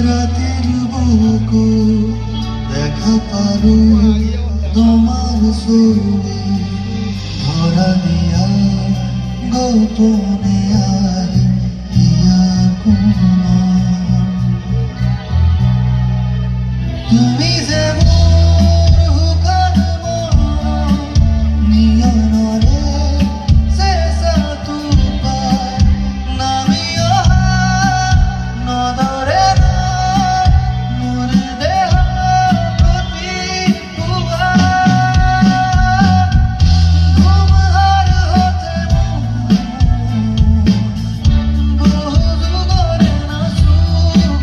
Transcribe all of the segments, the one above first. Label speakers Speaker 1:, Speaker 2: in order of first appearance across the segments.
Speaker 1: রাতের বুকু দেখা পারু তোমার ছবি ধরা দিয়া গোপনে আহি ইয়া কুমা তুমি যে মোর হুকান মন নিয়নরে শেষা তুপা নামিও নদরে মোর দেহ প্রতি পুয়া ঘুমহার হতে বহু যুগরে না সুখ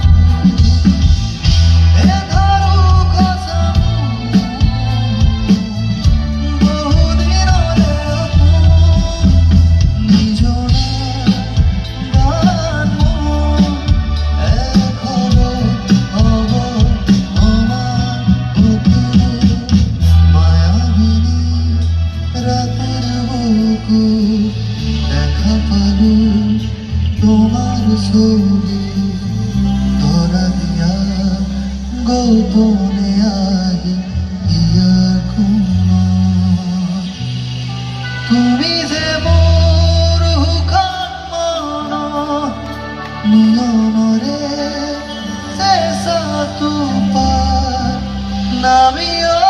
Speaker 1: দেখা পালু তোমার ছবি ধরা দিয়া গোপনে আহি ইয়া কুমা তুমি যে মোর হুকান মন নিয়নরে শেষা তুপা নামিও